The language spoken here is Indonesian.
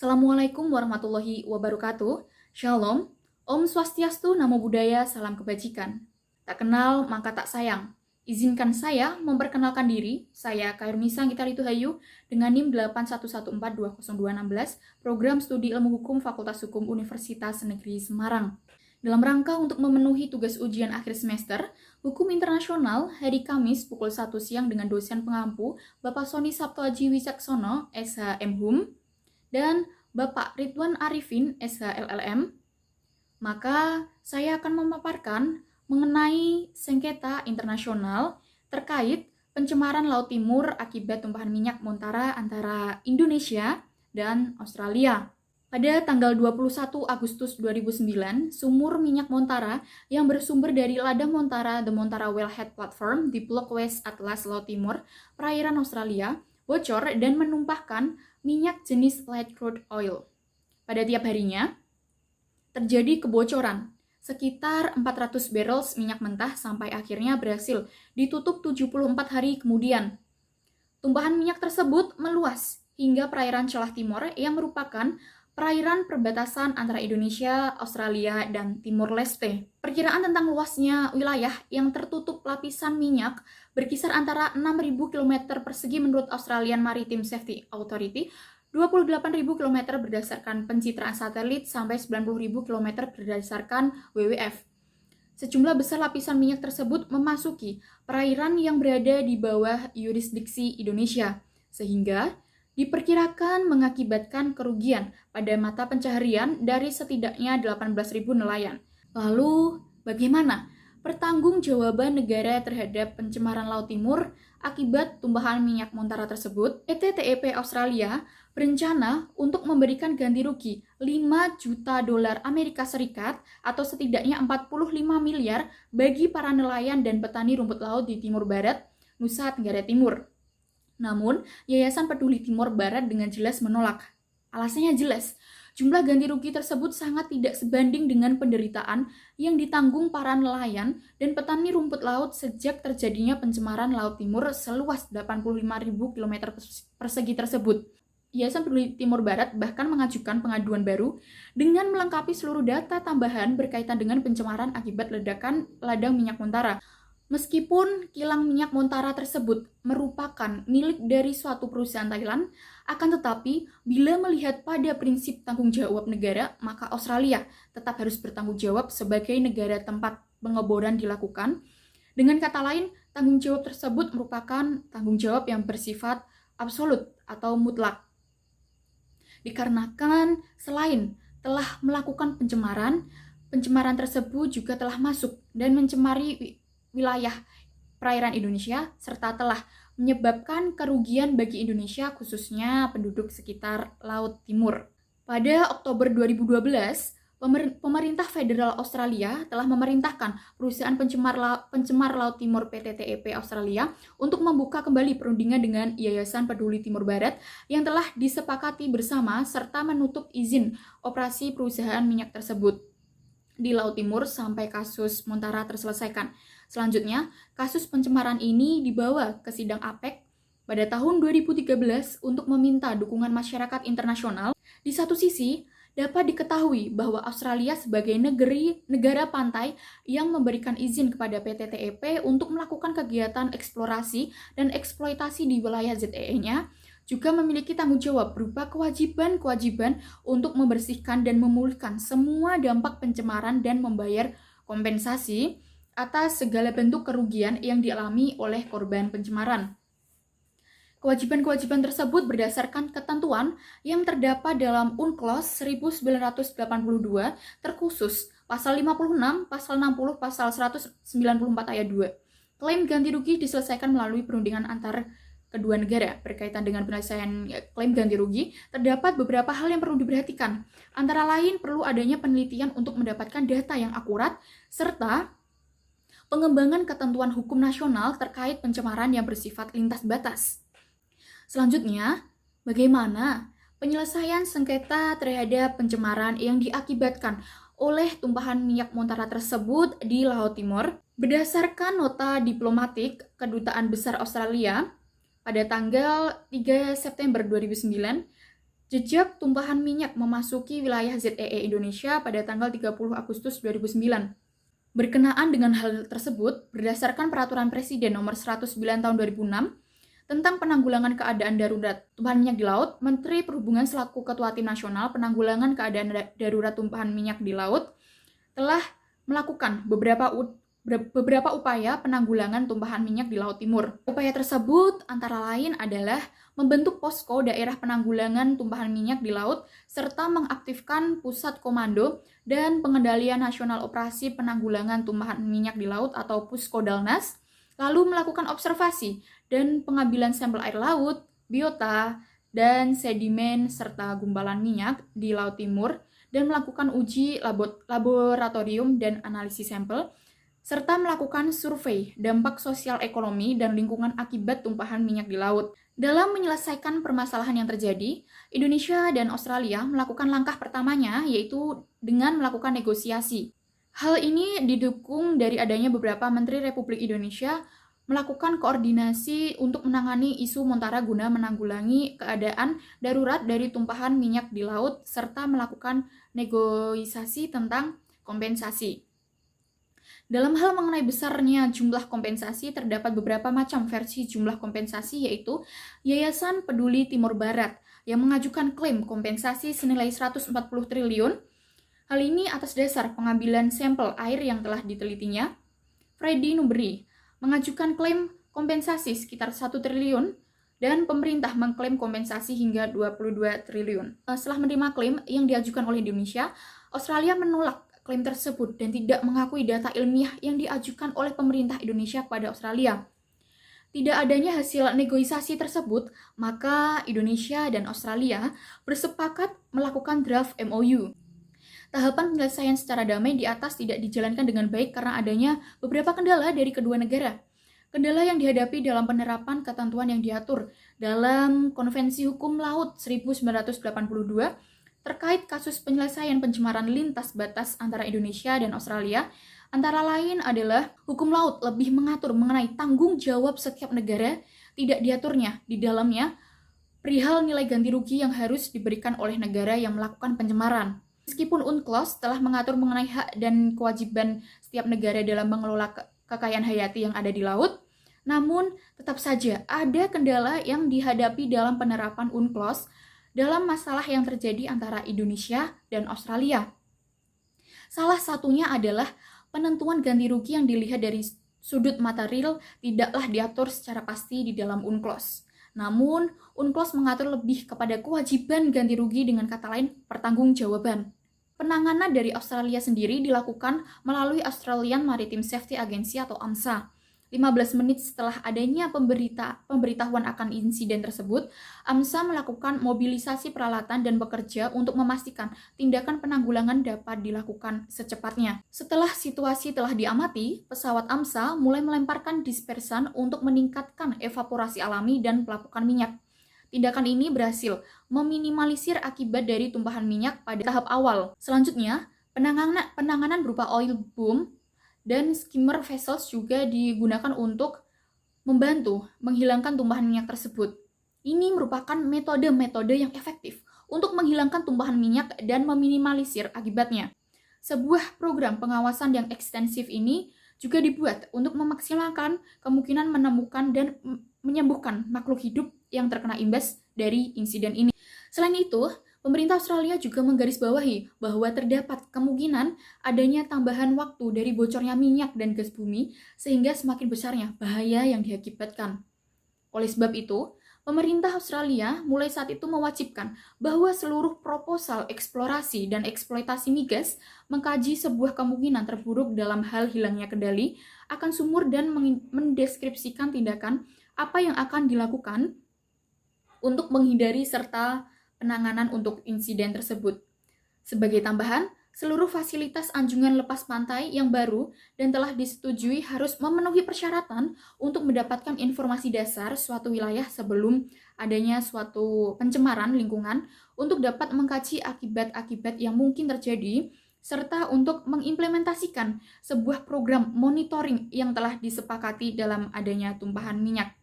Assalamualaikum warahmatullahi wabarakatuh. Shalom, Om Swastiastu, Namo Buddhaya, salam kebajikan. Tak kenal maka tak sayang. Izinkan saya memperkenalkan diri. Saya Kairunisa Gitarituhayu dengan NIM 811420216, Program Studi Ilmu Hukum Fakultas Hukum Universitas Negeri Semarang. Dalam rangka untuk memenuhi tugas ujian akhir semester, Hukum Internasional hari Kamis pukul 1 siang dengan dosen pengampu Bapak Sony Sabtoaji Wicaksono, SH.M.Hum, dan Bapak Ridwan Arifin, SH.LLM, maka saya akan memaparkan mengenai sengketa internasional terkait pencemaran Laut Timur akibat tumpahan minyak Montara antara Indonesia dan Australia. Pada tanggal 21 Agustus 2009, sumur minyak Montara yang bersumber dari ladang Montara, The Montara Wellhead Platform di Blok West Atlas, Laut Timur, perairan Australia, bocor dan menumpahkan minyak jenis light crude oil. Pada tiap harinya, terjadi kebocoran sekitar 400 barrels minyak mentah sampai akhirnya berhasil ditutup 74 hari kemudian. Tumpahan minyak tersebut meluas hingga perairan Celah Timur yang merupakan perairan perbatasan antara Indonesia, Australia, dan Timor Leste. Perkiraan tentang luasnya wilayah yang tertutup lapisan minyak berkisar antara 6.000 km persegi menurut Australian Maritime Safety Authority, 28.000 km berdasarkan pencitraan satelit, sampai 90.000 km berdasarkan WWF. Sejumlah besar lapisan minyak tersebut memasuki perairan yang berada di bawah yurisdiksi Indonesia, sehingga diperkirakan mengakibatkan kerugian pada mata pencaharian dari setidaknya 18.000 nelayan. Lalu, bagaimana pertanggungjawaban negara terhadap pencemaran Laut Timur akibat tumpahan minyak Montara tersebut? PTTEP Australia berencana untuk memberikan ganti rugi 5 juta dolar Amerika Serikat atau setidaknya 45 miliar bagi para nelayan dan petani rumput laut di Timur Barat, Nusa Tenggara Timur. Namun, Yayasan Peduli Timur Barat dengan jelas menolak. Alasannya jelas, jumlah ganti rugi tersebut sangat tidak sebanding dengan penderitaan yang ditanggung para nelayan dan petani rumput laut sejak terjadinya pencemaran Laut Timur seluas 85.000 km persegi tersebut. Yayasan Peduli Timur Barat bahkan mengajukan pengaduan baru dengan melengkapi seluruh data tambahan berkaitan dengan pencemaran akibat ledakan ladang minyak Montara. Meskipun kilang minyak Montara tersebut merupakan milik dari suatu perusahaan Thailand, akan tetapi bila melihat pada prinsip tanggung jawab negara, maka Australia tetap harus bertanggung jawab sebagai negara tempat pengeboran dilakukan. Dengan kata lain, tanggung jawab tersebut merupakan tanggung jawab yang bersifat absolut atau mutlak. Dikarenakan selain telah melakukan pencemaran tersebut juga telah masuk dan mencemari wilayah perairan Indonesia serta telah menyebabkan kerugian bagi Indonesia khususnya penduduk sekitar Laut Timur. Pada Oktober 2012, pemerintah federal Australia telah memerintahkan perusahaan pencemar Laut Timur PTTEP Australia untuk membuka kembali perundingan dengan Yayasan Peduli Timur Barat yang telah disepakati bersama serta menutup izin operasi perusahaan minyak tersebut di Laut Timur sampai kasus Montara terselesaikan. Selanjutnya, kasus pencemaran ini dibawa ke sidang APEC pada tahun 2013 untuk meminta dukungan masyarakat internasional. Di satu sisi, dapat diketahui bahwa Australia sebagai negara pantai yang memberikan izin kepada PTTEP untuk melakukan kegiatan eksplorasi dan eksploitasi di wilayah ZEE-nya, juga memiliki tanggung jawab berupa kewajiban untuk membersihkan dan memulihkan semua dampak pencemaran dan membayar kompensasi atas segala bentuk kerugian yang dialami oleh korban pencemaran. Kewajiban-kewajiban tersebut berdasarkan ketentuan yang terdapat dalam UNCLOS 1982 terkhusus pasal 56, pasal 60, pasal 194 ayat 2. Klaim ganti rugi diselesaikan melalui perundingan antar kedua negara. Berkaitan dengan penyelesaian klaim ganti rugi, terdapat beberapa hal yang perlu diperhatikan. Antara lain, perlu adanya penelitian untuk mendapatkan data yang akurat, serta pengembangan ketentuan hukum nasional terkait pencemaran yang bersifat lintas batas. Selanjutnya, bagaimana penyelesaian sengketa terhadap pencemaran yang diakibatkan oleh tumpahan minyak Montara tersebut di Laut Timur? Berdasarkan nota diplomatik Kedutaan Besar Australia pada tanggal 3 September 2009, Jejak tumpahan minyak memasuki wilayah ZEE Indonesia pada tanggal 30 Agustus 2009. Berkenaan dengan hal tersebut, berdasarkan Peraturan Presiden Nomor 109 Tahun 2006 tentang penanggulangan keadaan darurat tumpahan minyak di laut, Menteri Perhubungan selaku Ketua Tim Nasional Penanggulangan Keadaan Darurat Tumpahan Minyak di Laut telah melakukan beberapa upaya penanggulangan tumpahan minyak di Laut Timur. Upaya tersebut antara lain adalah membentuk posko daerah penanggulangan tumpahan minyak di laut serta mengaktifkan pusat komando dan pengendalian nasional operasi penanggulangan tumpahan minyak di laut atau Puskodalnas, lalu melakukan observasi dan pengambilan sampel air laut, biota, dan sedimen serta gumpalan minyak di Laut Timur dan melakukan uji laboratorium dan analisis sampel serta melakukan survei dampak sosial ekonomi dan lingkungan akibat tumpahan minyak di laut. Dalam menyelesaikan permasalahan yang terjadi, Indonesia dan Australia melakukan langkah pertamanya, yaitu dengan melakukan negosiasi. Hal ini didukung dari adanya beberapa Menteri Republik Indonesia melakukan koordinasi untuk menangani isu Montara guna menanggulangi keadaan darurat dari tumpahan minyak di laut, serta melakukan negosiasi tentang kompensasi. Dalam hal mengenai besarnya jumlah kompensasi, terdapat beberapa macam versi jumlah kompensasi, yaitu Yayasan Peduli Timur Barat yang mengajukan klaim kompensasi senilai 140 triliun. Hal ini atas dasar pengambilan sampel air yang telah ditelitinya. Freddy Numberi mengajukan klaim kompensasi sekitar 1 triliun dan pemerintah mengklaim kompensasi hingga 22 triliun. Setelah menerima klaim yang diajukan oleh Indonesia, Australia menolak klaim tersebut dan tidak mengakui data ilmiah yang diajukan oleh pemerintah Indonesia pada Australia. Tidak adanya hasil negosiasi tersebut, maka Indonesia dan Australia bersepakat melakukan draft MOU. Tahapan penyelesaian secara damai di atas tidak dijalankan dengan baik karena adanya beberapa kendala dari kedua negara. Kendala yang dihadapi dalam penerapan ketentuan yang diatur dalam Konvensi Hukum Laut 1982 terkait kasus penyelesaian pencemaran lintas batas antara Indonesia dan Australia, antara lain adalah hukum laut lebih mengatur mengenai tanggung jawab setiap negara, tidak diaturnya di dalamnya perihal nilai ganti rugi yang harus diberikan oleh negara yang melakukan pencemaran. Meskipun UNCLOS telah mengatur mengenai hak dan kewajiban setiap negara dalam mengelola kekayaan hayati yang ada di laut, namun tetap saja ada kendala yang dihadapi dalam penerapan UNCLOS dalam masalah yang terjadi antara Indonesia dan Australia. Salah satunya adalah penentuan ganti rugi yang dilihat dari sudut material tidaklah diatur secara pasti di dalam UNCLOS. Namun, UNCLOS mengatur lebih kepada kewajiban ganti rugi, dengan kata lain pertanggungjawaban. Penanganan dari Australia sendiri dilakukan melalui Australian Maritime Safety Agency atau AMSA. 15 menit setelah adanya pemberitahuan akan insiden tersebut, AMSA melakukan mobilisasi peralatan dan bekerja untuk memastikan tindakan penanggulangan dapat dilakukan secepatnya. Setelah situasi telah diamati, pesawat AMSA mulai melemparkan dispersan untuk meningkatkan evaporasi alami dan pelapukan minyak. Tindakan ini berhasil meminimalisir akibat dari tumpahan minyak pada tahap awal. Selanjutnya, penanganan berupa oil boom dan skimmer vessels juga digunakan untuk membantu menghilangkan tumpahan minyak tersebut. Ini merupakan metode-metode yang efektif untuk menghilangkan tumpahan minyak dan meminimalisir akibatnya. Sebuah program pengawasan yang ekstensif ini juga dibuat untuk memaksimalkan kemungkinan menemukan dan menyembuhkan makhluk hidup yang terkena imbas dari insiden ini. Selain itu, pemerintah Australia juga menggarisbawahi bahwa terdapat kemungkinan adanya tambahan waktu dari bocornya minyak dan gas bumi sehingga semakin besarnya bahaya yang diakibatkan. Oleh sebab itu, pemerintah Australia mulai saat itu mewajibkan bahwa seluruh proposal eksplorasi dan eksploitasi migas mengkaji sebuah kemungkinan terburuk dalam hal hilangnya kendali akan sumur dan mendeskripsikan tindakan apa yang akan dilakukan untuk menghindari serta penanganan untuk insiden tersebut. Sebagai tambahan, seluruh fasilitas anjungan lepas pantai yang baru dan telah disetujui harus memenuhi persyaratan untuk mendapatkan informasi dasar suatu wilayah sebelum adanya suatu pencemaran lingkungan untuk dapat mengkaji akibat-akibat yang mungkin terjadi serta untuk mengimplementasikan sebuah program monitoring yang telah disepakati dalam adanya tumpahan minyak.